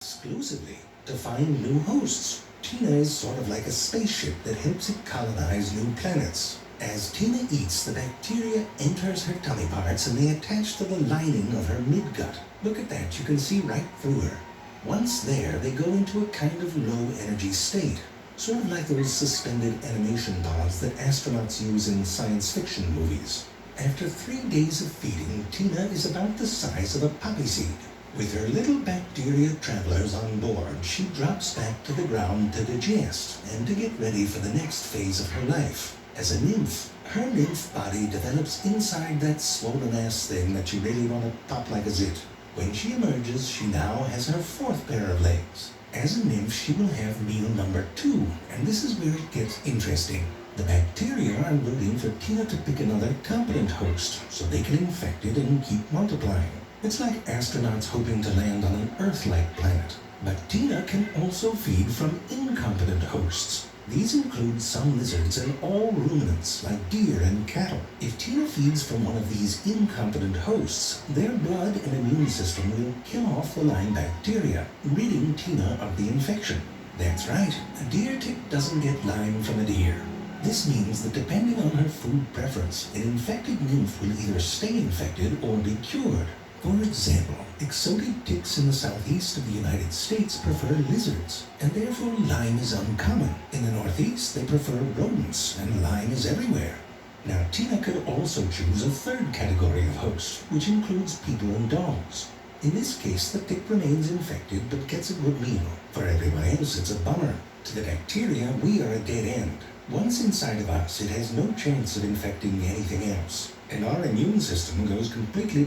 exclusively to find new hosts. Tina is sort of like a spaceship that helps it colonize new planets. As Tina eats, the bacteria enters her tummy parts and they attach to the lining of her midgut. Look at that, you can see right through her. Once there, they go into a kind of low-energy state, sort of like those suspended animation pods that astronauts use in science fiction movies. After 3 days of feeding, Tina is about the size of a poppy seed. With her little bacteria travelers on board, she drops back to the ground to digest and to get ready for the next phase of her life. As a nymph, her nymph body develops inside that swollen-ass thing that you really want to pop like a zit. When she emerges, she now has her 4th pair of legs. As a nymph, she will have meal number 2, and this is where it gets interesting. The bacteria are rooting for Tina to pick another competent host so they can infect it and keep multiplying. It's like astronauts hoping to land on an Earth-like planet. But Tina can also feed from incompetent hosts. These include some lizards and all ruminants, like deer and cattle. If Tina feeds from one of these incompetent hosts, their blood and immune system will kill off the Lyme bacteria, ridding Tina of the infection. That's right, a deer tick doesn't get Lyme from a deer. This means that depending on her food preference, an infected nymph will either stay infected or be cured. For example, exotic ticks in the southeast of the United States prefer lizards, and therefore Lyme is uncommon. In the northeast, they prefer rodents, and Lyme is everywhere. Now, Tina could also choose a 3rd category of hosts, which includes people and dogs. In this case, the tick remains infected but gets a good meal. For everyone else, it's a bummer. To the bacteria, we are a dead end. Once inside of us, it has no chance of infecting anything else, and our immune system goes completely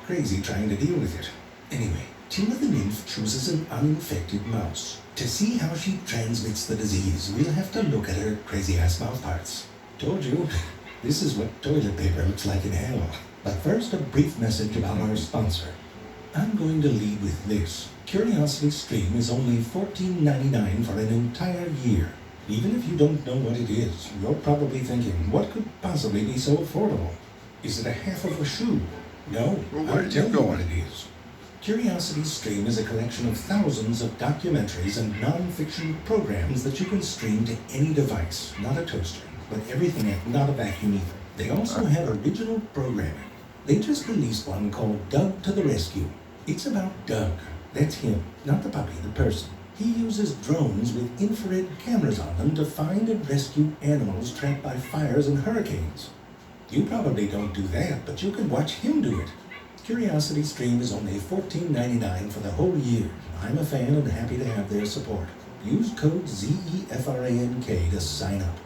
crazy trying to deal with it. Anyway, Tina the nymph chooses an uninfected mouse. To see how she transmits the disease, we'll have to look at her crazy-ass mouth parts. Told you, this is what toilet paper looks like in hell. But first, a brief message about our sponsor. I'm going to lead with this. Curiosity Stream is only $14.99 for an entire year. Even if you don't know what it is, you're probably thinking, what could possibly be so affordable? Is it a half of a shoe? No, Well, where I'll are tell you you what going? it is. Curiosity Stream is a collection of thousands of documentaries and non-fiction programs that you can stream to any device, not a toaster, but everything else, not a vacuum either. They also have original programming. They just released one called Doug to the Rescue. It's about Doug. That's him, not the puppy, the person. He uses drones with infrared cameras on them to find and rescue animals trapped by fires and hurricanes. You probably don't do that, but you can watch him do it. Curiosity Stream is only $14.99 for the whole year. I'm a fan and happy to have their support. Use code ZEFRANK to sign up.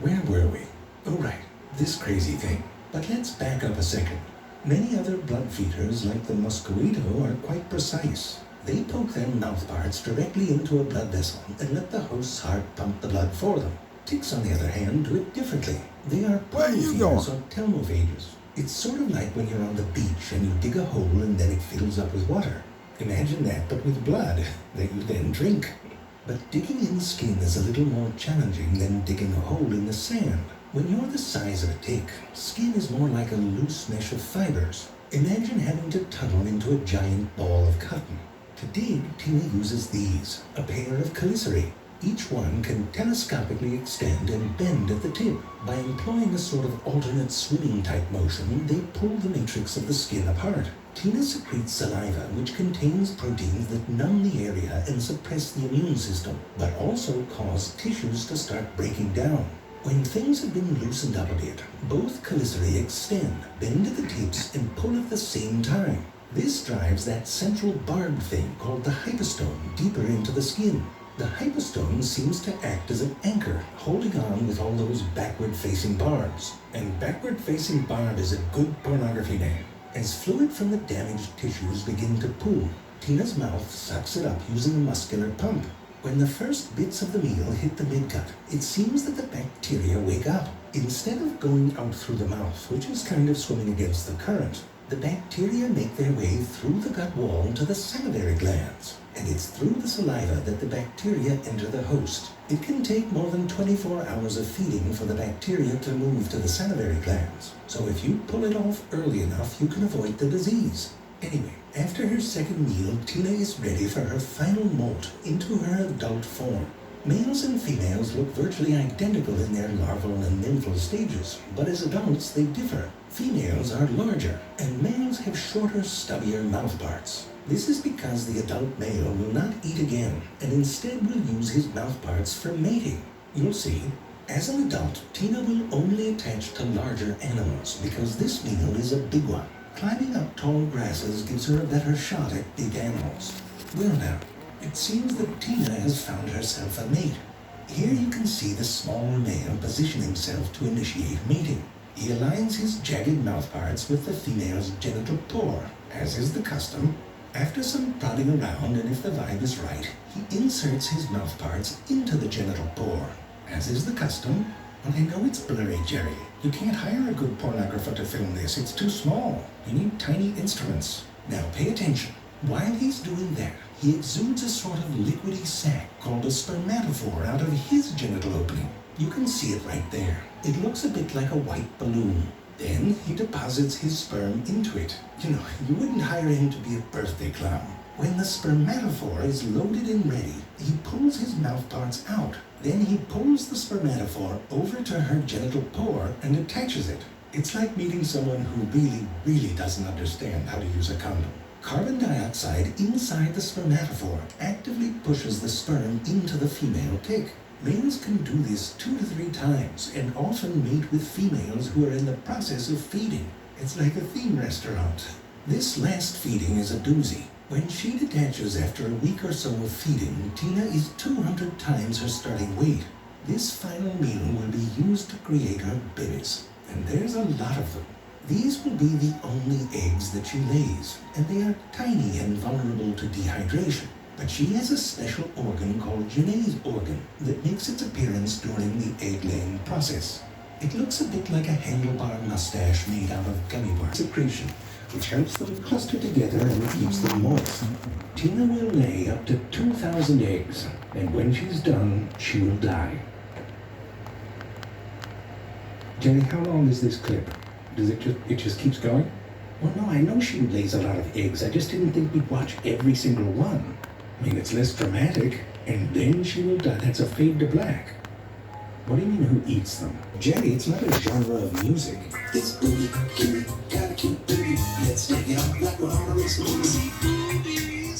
Where were we? Oh right, this crazy thing. But let's back up a second. Many other blood feeders, like the mosquito, are quite precise. They poke their mouth parts directly into a blood vessel and let the host's heart pump the blood for them. Ticks, on the other hand, do it differently. They are Where are you promophages going? or telmophages. It's sort of like when you're on the beach and you dig a hole and then it fills up with water. Imagine that, but with blood that you then drink. But digging in skin is a little more challenging than digging a hole in the sand. When you're the size of a tick, skin is more like a loose mesh of fibers. Imagine having to tunnel into a giant ball of cotton. To dig, Tina uses these, a pair of chelicerae. Each one can telescopically extend and bend at the tip. By employing a sort of alternate swimming-type motion, they pull the matrix of the skin apart. Tina secretes saliva, which contains proteins that numb the area and suppress the immune system, but also cause tissues to start breaking down. When things have been loosened up a bit, both chelicerae extend, bend at the tips, and pull at the same time. This drives that central barb thing called the hypostome deeper into the skin. The hypostome seems to act as an anchor, holding on with all those backward-facing barbs. And backward-facing barb is a good pornography name. As fluid from the damaged tissues begin to pool, Tina's mouth sucks it up using a muscular pump. When the first bits of the meal hit the midgut, it seems that the bacteria wake up. Instead of going out through the mouth, which is kind of swimming against the current, the bacteria make their way through the gut wall to the salivary glands. And it's through the saliva that the bacteria enter the host. It can take more than 24 hours of feeding for the bacteria to move to the salivary glands. So if you pull it off early enough, you can avoid the disease. Anyway, After her second meal, Tina is ready for her final molt into her adult form. Males and females look virtually identical in their larval and nymphal stages, but as adults they differ. Females are larger, and males have shorter, stubbier mouthparts. This is because the adult male will not eat again, and instead will use his mouthparts for mating. You'll see. As an adult, Tina will only attach to larger animals because this meal is a big one. Climbing up tall grasses gives her a better shot at big animals. Well now, it seems that Tina has found herself a mate. Here you can see the smaller male position himself to initiate mating. He aligns his jagged mouthparts with the female's genital pore, as is the custom. After some prodding around, and if the vibe is right, he inserts his mouthparts into the genital pore, as is the custom. But I know it's blurry, Jerry. You can't hire a good pornographer to film this. It's too small. You need tiny instruments. Now pay attention. While he's doing that, he exudes a sort of liquidy sac called a spermatophore out of his genital opening. You can see it right there. It looks a bit like a white balloon. Then he deposits his sperm into it. You know, you wouldn't hire him to be a birthday clown. When the spermatophore is loaded and ready, he pulls his mouthparts out. Then he pulls the spermatophore over to her genital pore and attaches it. It's like meeting someone who really doesn't understand how to use a condom. Carbon dioxide inside the spermatophore actively pushes the sperm into the female tick. Males can do this 2 to 3 times and often mate with females who are in the process of feeding. It's like a theme restaurant. This last feeding is a doozy. When she detaches after a week or so of feeding, Tina is 200 times her starting weight. This final meal will be used to create her babies, and there's a lot of them. These will be the only eggs that she lays, and they are tiny and vulnerable to dehydration. But she has a special organ called Genet's organ that makes its appearance during the egg-laying process. It looks a bit like a handlebar mustache made out of gummy bar secretion, which helps them cluster together and keeps them moist. Tina will lay up to 2,000 eggs, and when she's done, she will die. Jerry, how long is this clip? Does it just keeps going? Well, no, I know she lays a lot of eggs. I just didn't think we'd watch every single one. I mean, it's less dramatic, and then she will die. That's a fade to black. What do you mean, who eats them? Jerry, it's not a genre of music. It's booty, cutie, got a cute booty. Let's take it out like we're on a race movie.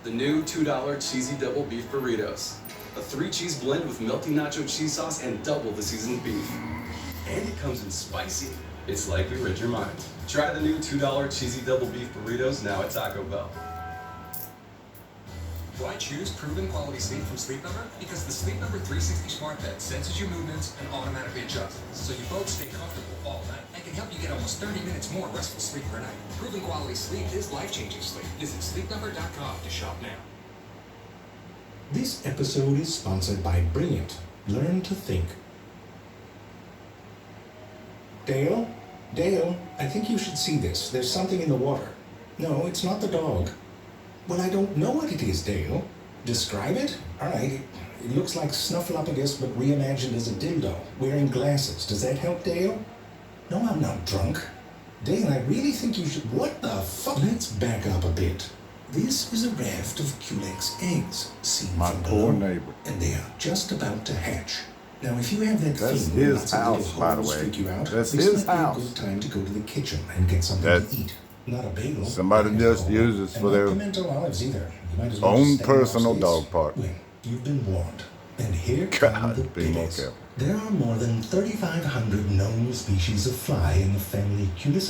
The new $2 cheesy double beef burritos. A 3-cheese blend with melty nacho cheese sauce and double the seasoned beef. And it comes in spicy. It's likely read your mind. Try the new $2 cheesy double beef burritos now at Taco Bell. Why choose proven quality sleep from Sleep Number? Because the Sleep Number 360 smart bed senses your movements and automatically adjusts, so you both stay comfortable all night and can help you get almost 30 minutes more restful sleep per night. Proven quality sleep is life-changing sleep. Visit sleepnumber.com to shop now. This episode is sponsored by Brilliant. Learn to think. Dale? Dale, I think you should see this. There's something in the water. No, it's not the dog. Well, I don't know what it is, Dale. Describe it? All right, it looks like Snuffleupagus, but reimagined as a dildo, wearing glasses. Does that help, Dale? No, I'm not drunk. Dale, I really think you should... What the fuck? Let's back up a bit. This is a raft of Culex eggs, seen My from poor below, neighbor. and they are just about to hatch. Now, if you have that That's thing where his lots of house, little by the holes way. freak you out, That's this his might be house. a good time to go to the kitchen and get something That- to eat. Not a bagel. Somebody not just a uses and for not their pimento olives either. You might as well own just stay personal off dog this. park. Well, you've been warned. And here come God, the be more biggies. careful. There are more than 3,500 known species of fly in the family Culicidæ.